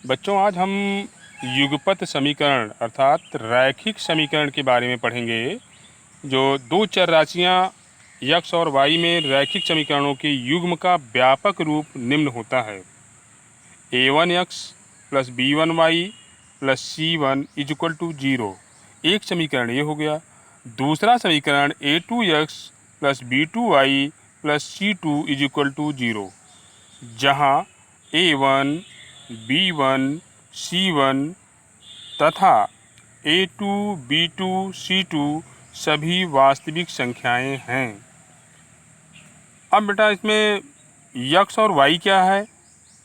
बच्चों, आज हम युगपत समीकरण अर्थात रैखिक समीकरण के बारे में पढ़ेंगे। जो दो चर राशियां x और y में रैखिक समीकरणों के युग्म का व्यापक रूप निम्न होता है: a1x plus b1y plus c1 equal to 0। एक समीकरण ये हो गया। दूसरा समीकरण a2x plus b2y plus c2 equal to 0, जहाँ a1, b1, c1 तथा a2, b2, c2 सभी वास्तविक संख्याएं हैं। अब बेटा, इसमें x और y क्या है?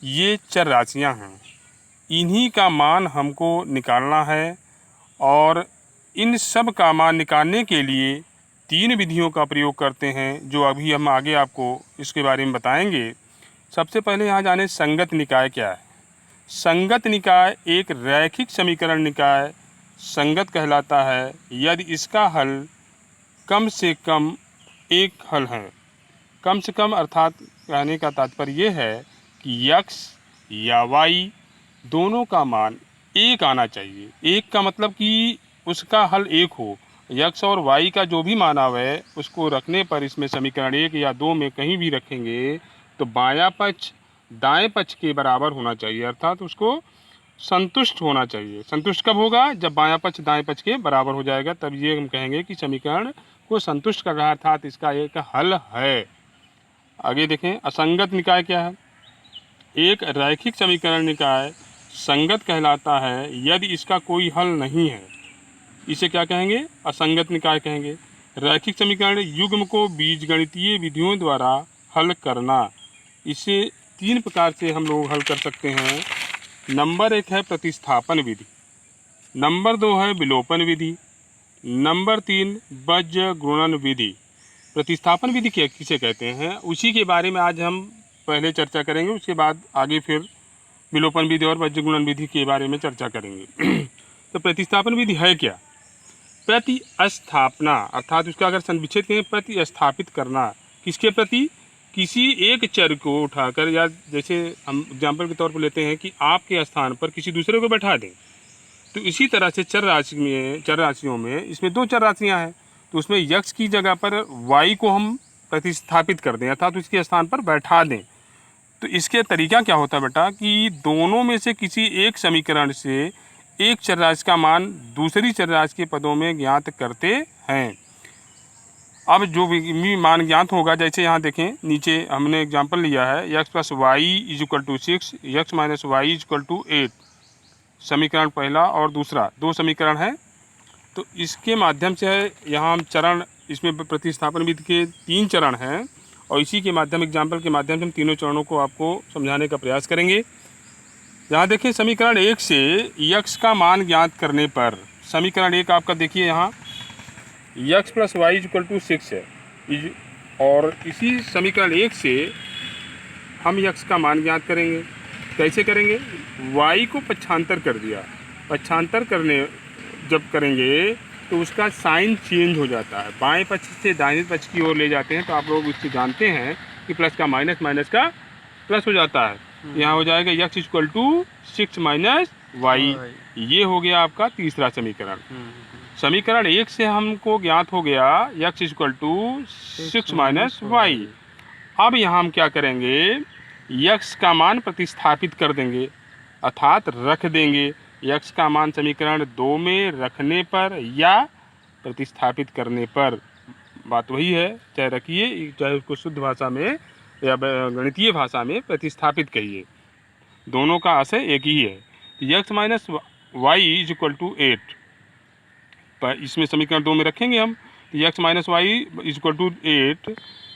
ये चर राशियां हैं। इन्हीं का मान हमको निकालना है और इन सब का मान निकालने के लिए तीन विधियों का प्रयोग करते हैं, जो अभी हम आगे आपको इसके बारे में बताएंगे। सबसे पहले यहाँ जाने संगत निकाय क्या है। संगत निकाय एक रैखिक समीकरण निकाय संगत कहलाता है यदि इसका हल कम से कम एक हल है। कम से कम अर्थात कहने का तात्पर्य ये है कि x या y दोनों का मान एक आना चाहिए। एक का मतलब कि उसका हल एक हो। x और y का जो भी मान आवे उसको रखने पर इसमें समीकरण एक या दो में कहीं भी रखेंगे तो बायां पक्ष दाएं पक्ष के बराबर होना चाहिए, अर्थात उसको संतुष्ट होना चाहिए। संतुष्ट कब होगा? जब बायां पक्ष दाएं पक्ष के बराबर हो जाएगा, तब ये हम कहेंगे कि समीकरण को संतुष्ट कर रहा है, अर्थात इसका एक हल है। आगे देखें, असंगत निकाय क्या है। एक रैखिक समीकरण निकाय संगत कहलाता है यदि इसका कोई हल नहीं है। इसे क्या कहेंगे? असंगत निकाय कहेंगे। रैखिक समीकरण युग्म को बीजगणितीय विधियों द्वारा हल करना। इसे तीन प्रकार से हम लोग हल कर सकते हैं। नंबर एक है प्रतिस्थापन विधि, नंबर दो है विलोपन विधि, नंबर तीन बीज गुणन विधि। प्रतिस्थापन विधि किसे कहते हैं, उसी के बारे में आज हम पहले चर्चा करेंगे। उसके बाद आगे फिर विलोपन विधि और बीज गुणन विधि के बारे में चर्चा करेंगे। तो प्रतिस्थापन विधि है क्या? प्रतिस्थापना अर्थात उसका अगर संविच्छेद करें, प्रतिस्थापित करना। किसके प्रति? किसी एक चर को उठाकर, या जैसे हम एग्जाम्पल के तौर पर लेते हैं कि आपके स्थान पर किसी दूसरे को बैठा दें, तो इसी तरह से चर राशियों में इसमें दो चर राशियाँ हैं, तो उसमें x की जगह पर y को हम प्रतिस्थापित कर दें, अर्थात उसके स्थान पर बैठा दें। तो इसके तरीका क्या होता है बेटा कि दोनों में से किसी एक समीकरण से एक चर राशि का मान दूसरी चर राशि के पदों में ज्ञात करते हैं। अब जो भी मान ज्ञात होगा, जैसे यहाँ देखें नीचे हमने एग्जाम्पल लिया है x plus y is equal to 6, x minus y is equal to 8। समीकरण पहला और दूसरा दो समीकरण है। तो इसके माध्यम से यहाँ हम चरण, इसमें प्रतिस्थापन विधि के तीन चरण हैं और इसी के माध्यम एग्जाम्पल के माध्यम से हम तीनों चरणों को आपको समझाने का प्रयास करेंगे। यहाँ देखिए, समीकरण एक से x का मान ज्ञात करने पर, समीकरण एक आपका देखिए यहाँ x plus y equal to 6 है, और इसी समीकरण एक से हम x का मान ज्ञात करेंगे। कैसे करेंगे? y को पक्षांतर कर दिया। पक्षांतर करने जब करेंगे तो उसका साइन चेंज हो जाता है, बाएं पक्ष से दाहिने पक्ष की ओर ले जाते हैं। तो आप लोग इससे जानते हैं कि प्लस का माइनस, माइनस का प्लस हो जाता है। यहाँ हो जाएगा x equal to 6 minus y. ये हो गया आपका तीसरा समीकरण। समीकरण एक से हमको ज्ञात हो गया x equal to 6 minus y. अब यहाँ हम क्या करेंगे? x का मान प्रतिस्थापित कर देंगे, अर्थात रख देंगे। x का मान समीकरण दो में रखने पर या प्रतिस्थापित करने पर, बात वही है, चाहे रखिए चाहे उसको शुद्ध भाषा में या गणितीय भाषा में प्रतिस्थापित कहिए, दोनों का आशय एक ही है। तो x minus y is equal to 8 पर इसमें समीकरण दो में रखेंगे हम। तो x minus y is equal to 8,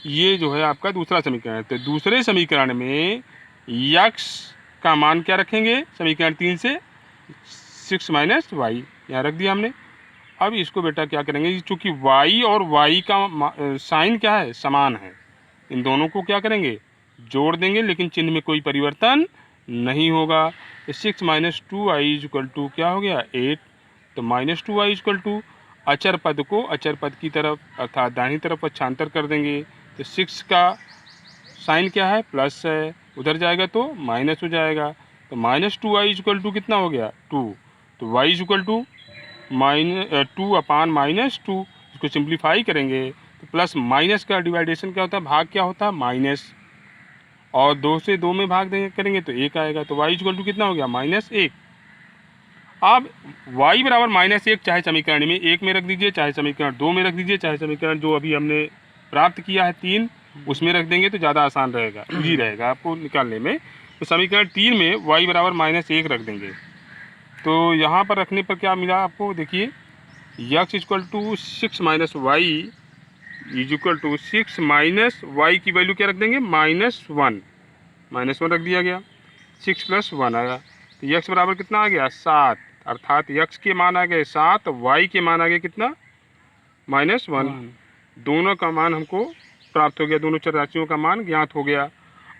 ये जो है आपका दूसरा समीकरण है। तो दूसरे समीकरण में x का मान क्या रखेंगे? समीकरण तीन से 6 माइनस वाई यहाँ रख दिया हमने। अब इसको बेटा क्या करेंगे, चूँकि y और y का साइन क्या है? समान है। इन दोनों को क्या करेंगे? जोड़ देंगे, लेकिन चिन्ह में कोई परिवर्तन नहीं होगा। तो 6 minus 2y is equal to क्या हो गया? 8। तो minus 2y is equal to अचर पद को अचर पद की तरफ अर्थात दाहिनी तरफ पक्षांतर कर देंगे। तो 6 का साइन क्या है? प्लस है, उधर जाएगा तो माइनस हो जाएगा। तो -2y कितना हो गया 2, तो y -2/-2, इसको सिंप्लीफाई करेंगे तो प्लस माइनस का डिवाइडेशन क्या होता है, भाग क्या होता है माइनस, और 2 से 2 में भाग देंगे करेंगे तो 1 आएगा, तो y कितना हो गया -1। अब y बराबर -1 चाहे समीकरण में 1 में रख दीजिए, चाहे समीकरण 2 में रख दीजिए, चाहे समीकरण जो अभी हमने प्राप्त किया है 3 उसमें रख देंगे तो ज़्यादा आसान रहेगा, इजी रहेगा आपको निकालने में। तो समीकरण 3 में y बराबर -1 रख देंगे, तो यहाँ पर रखने पर क्या मिला आपको, देखिए x = 6 - y = 6 माइनस y की वैल्यू क्या रख देंगे -1 रख दिया गया, 6 + 1 आया, तो x बराबर कितना आ गया 7, अर्थात x के मान आ गए 7, y के मान आ गए कितना -1। दोनों का मान हमको प्राप्त हो गया, दोनों चर राशियों का मान ज्ञात हो गया।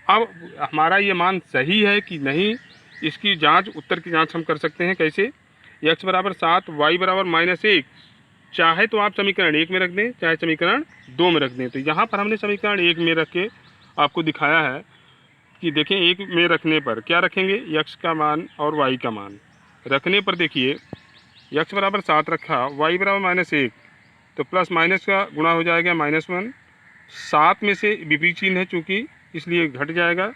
अब हमारा ये मान सही है कि नहीं, इसकी जांच, उत्तर की जांच हम कर सकते हैं कैसे, x बराबर 7, y बराबर -1, चाहे तो आप समीकरण 1 में रख दें, चाहे समीकरण 2 में रख दें। तो यहाँ पर हमने समीकरण 1 में रख के आपको दिखाया है कि देखें 1 में रखने पर क्या रखेंगे, x का मान और y का मान रखने पर देखिए x बराबर 7 रखा, y बराबर -1, तो प्लस माइनस का गुणा हो जाएगा -1, 7 में से विपरीत चिन्ह है चूँकि इसलिए घट जाएगा,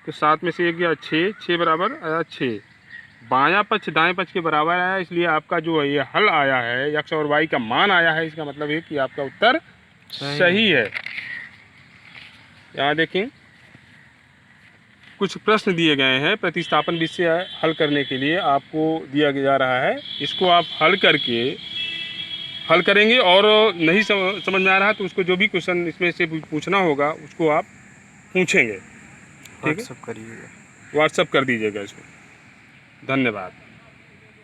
तो 7 में से 1 गया 6, 6 बराबर आया 6, बायां पक्ष दाएं पक्ष के बराबर आया, इसलिए आपका जो ये हल आया है x और y का मान आया है, इसका मतलब है कि आपका उत्तर सही है। यहाँ देखें कुछ प्रश्न दिए गए हैं प्रतिस्थापन विषय हल करने के लिए आपको दिया जा रहा है, इसको आप हल करेंगे, और नहीं समझ में आ रहा तो उसको जो भी क्वेश्चन इसमें से पूछना होगा उसको आप पूछेंगे, ठीक है, व्हाट्सअप कर दीजिएगा इसको। धन्यवाद।